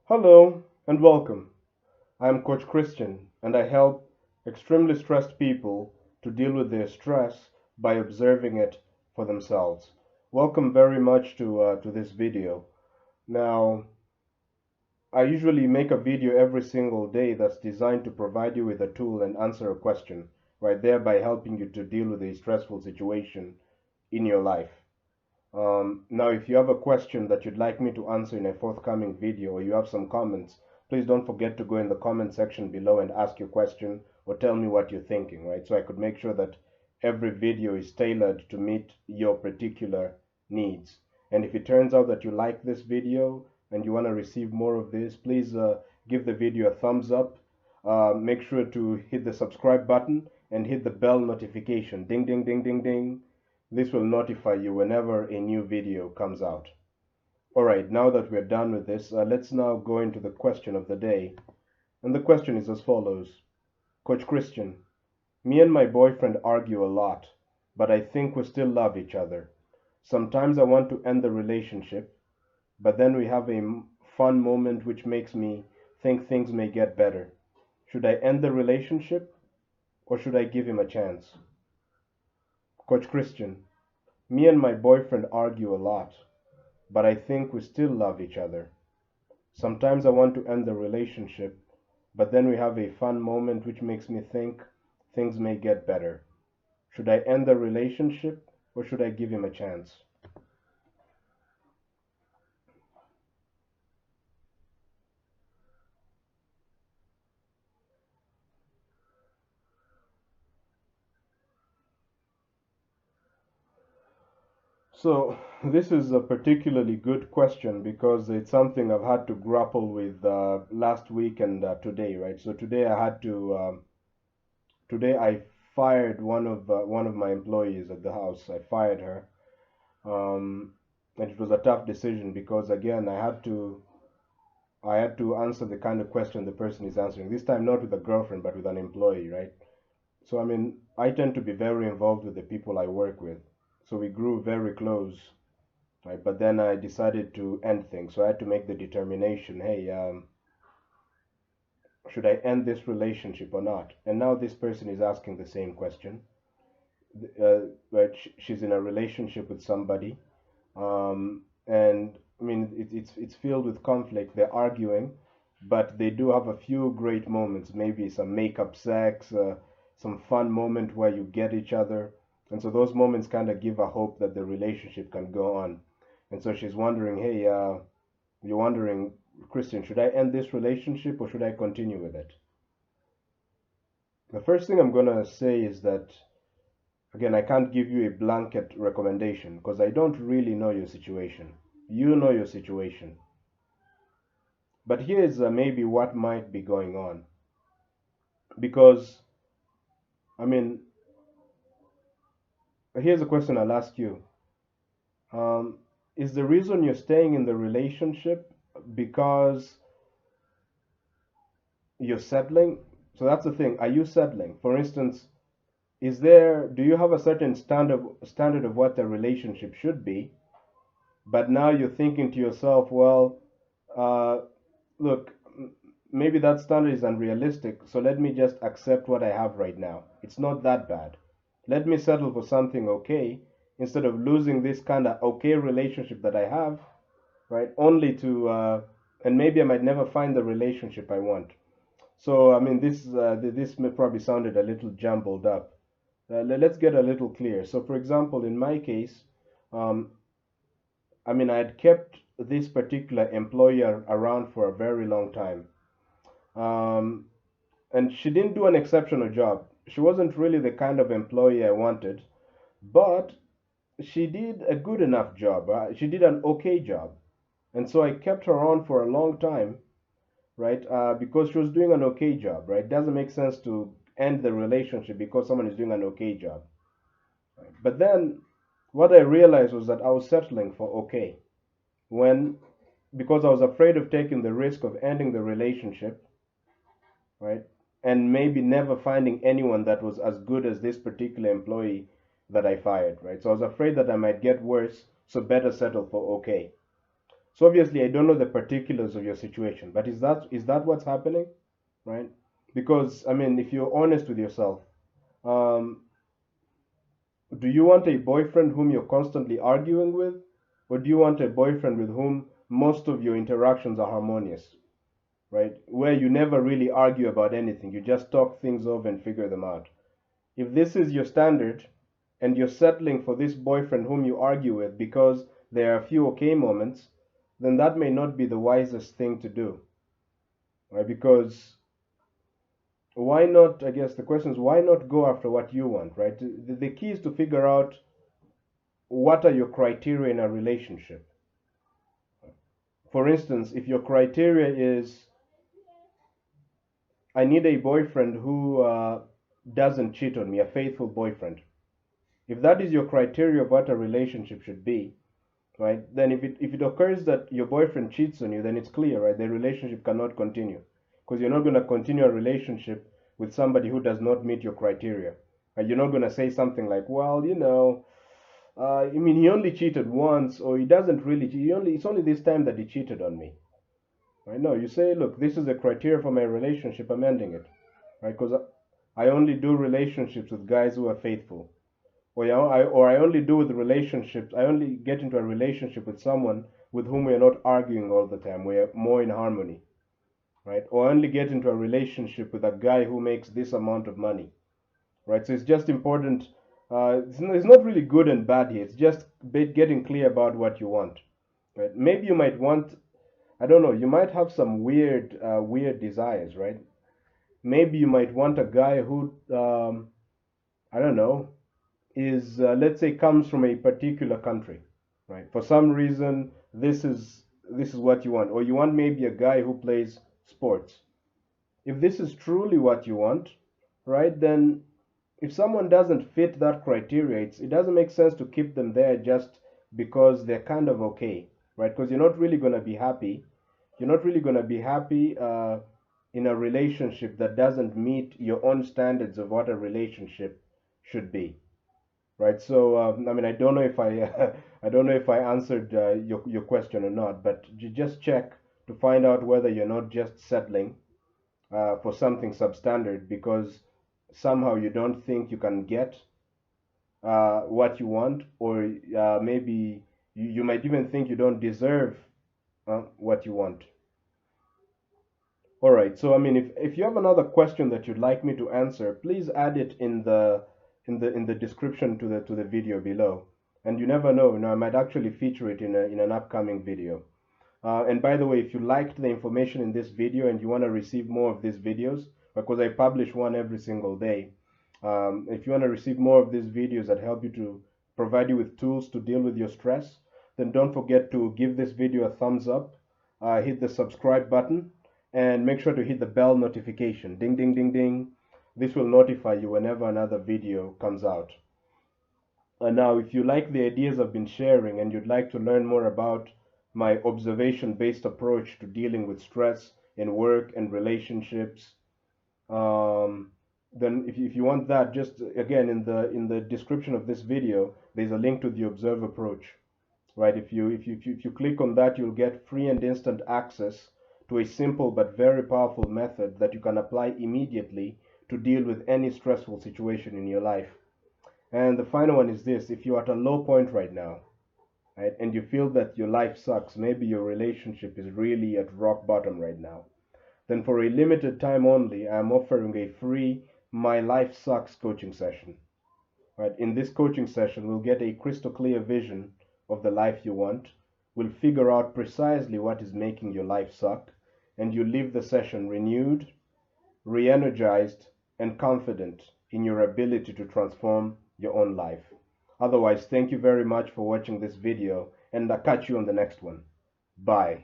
Hello and welcome. I am Coach Christian and I help extremely stressed people to deal with their stress by observing it for themselves. Welcome very much to this video. Now, I usually make a video every single day that's designed to provide you with a tool and answer a question, right? Thereby helping you to deal with a stressful situation in your life. Now, if you have a question that you'd like me to answer in a forthcoming video or you have some comments, please don't forget to go in the comment section below and ask your question or tell me what you're thinking, right? So I could make sure that every video is tailored to meet your particular needs. And if it turns out that you like this video and you want to receive more of this, please give the video a thumbs up. Make sure to hit the subscribe button and hit the bell notification. Ding, ding, ding, ding, ding. This will notify you whenever a new video comes out. Alright, now that we're done with this, let's now go into the question of the day. And the question is as follows. Coach Christian, me and my boyfriend argue a lot, but I think we still love each other. Sometimes I want to end the relationship, but then we have a fun moment which makes me think things may get better. Should I end the relationship or should I give him a chance? Coach Christian, me and my boyfriend argue a lot, but I think we still love each other. Sometimes I want to end the relationship, but then we have a fun moment which makes me think things may get better. Should I end the relationship or should I give him a chance? So, this is a particularly good question because it's something I've had to grapple with last week and today, right? So today today I fired one of my employees at the house. I fired her, um, and it was a tough decision because again I had to answer the kind of question the person is answering. This time not with a girlfriend but with an employee, right? So I mean I tend to be very involved with the people I work with. So we grew very close, right? But then I decided to end things. So I had to make the determination, hey, should I end this relationship or not? And now this person is asking the same question. But she's in a relationship with somebody, and I mean it's filled with conflict. They're arguing, but they do have a few great moments. Maybe some makeup sex, some fun moment where you get each other, and so those moments kind of give a hope that the relationship can go on. And so she's wondering, hey, you're wondering, Christian, should I end this relationship or should I continue with it? The first thing I'm gonna say is that again, I can't give you a blanket recommendation because I don't really know your situation. You know your situation. But here's maybe what might be going on. Because, I mean, here's a question I'll ask you. Um, is the reason you're staying in the relationship because you're settling? So that's the thing. Are you settling? For instance, do you have a certain standard of what a relationship should be? But now you're thinking to yourself, well, uh, look, maybe that standard is unrealistic, so let me just accept what I have right now. It's not that bad. Let me settle for something okay instead of losing this kind of okay relationship that I have, right? And maybe I might never find the relationship I want. So, I mean, this may probably sounded a little jumbled up. Let's get a little clear. So, for example, in my case, um, I mean, I had kept this particular employer around for a very long time. Um, and she didn't do an exceptional job. She wasn't really the kind of employee I wanted, but she did a good enough job. She did an okay job. And so I kept her on for a long time, right? Because she was doing an okay job, right? It doesn't make sense to end the relationship because someone is doing an okay job. Right? But then what I realized was that I was settling for okay when because I was afraid of taking the risk of ending the relationship, right? And maybe never finding anyone that was as good as this particular employee that I fired, right? So I was afraid that I might get worse, so better settle for okay. So obviously I don't know the particulars of your situation, but is that what's happening, right? Because I mean, if you're honest with yourself, um, do you want a boyfriend whom you're constantly arguing with, or do you want a boyfriend with whom most of your interactions are harmonious, right? Where you never really argue about anything, you just talk things over and figure them out. If this is your standard and you're settling for this boyfriend whom you argue with because there are a few okay moments, then that may not be the wisest thing to do, right? Because why not? I guess the question is, why not go after what you want, right? The key is to figure out what are your criteria in a relationship. For instance, if your criteria is, I need a boyfriend who doesn't cheat on me, a faithful boyfriend. If that is your criteria of what a relationship should be, right? Then if it occurs that your boyfriend cheats on you, then it's clear, right? The relationship cannot continue because you're not going to continue a relationship with somebody who does not meet your criteria. And you're not going to say something like, well, I mean, he only cheated once, or he doesn't really. It's only this time that he cheated on me. Right? No, you say, look, this is the criteria for my relationship. I'm ending it, right? Because I only do relationships with guys who are faithful, or I only do with relationships. I only get into a relationship with someone with whom we are not arguing all the time. We are more in harmony, right? Or I only get into a relationship with a guy who makes this amount of money, right? So it's just important. It's not really good and bad here. It's just getting clear about what you want, right? Maybe you might want, I don't know, you might have some weird desires, right? Maybe you might want a guy who, I don't know, is let's say comes from a particular country, right? For some reason, this is what you want, or you want maybe a guy who plays sports. If this is truly what you want, right, then if someone doesn't fit that criteria, it doesn't make sense to keep them there just because they're kind of okay, right? Because you're not really going to be happy. You're not really going to be happy in a relationship that doesn't meet your own standards of what a relationship should be, right? So I mean, I don't know if I I don't know if I answered your question or not, but you just check to find out whether you're not just settling for something substandard because somehow you don't think you can get what you want, or maybe you might even think you don't deserve what you want. All right. So I mean, if you have another question that you'd like me to answer, please add it in the description to the video below. And you never know, I might actually feature it in an upcoming video. And by the way, if you liked the information in this video and you want to receive more of these videos, because I publish one every single day, if you want to receive more of these videos that help you to provide you with tools to deal with your stress, then don't forget to give this video a thumbs up, hit the subscribe button, and make sure to hit the bell notification. Ding, ding, ding, ding. This will notify you whenever another video comes out. And now, if you like the ideas I've been sharing and you'd like to learn more about my observation-based approach to dealing with stress in work and relationships, um, then if you want that, just again in the description of this video, there's a link to the Observe approach, right? If you click on that, you'll get free and instant access to a simple but very powerful method that you can apply immediately to deal with any stressful situation in your life. And the final one is this: if you're at a low point right now, right, and you feel that your life sucks, maybe your relationship is really at rock bottom right now, then for a limited time only, I'm offering a free My Life Sucks coaching session. Right? In this coaching session, we'll get a crystal clear vision of the life you want. We'll figure out precisely what is making your life suck, and you leave the session renewed, re-energized, and confident in your ability to transform your own life. Otherwise, thank you very much for watching this video, and I'll catch you on the next one. Bye.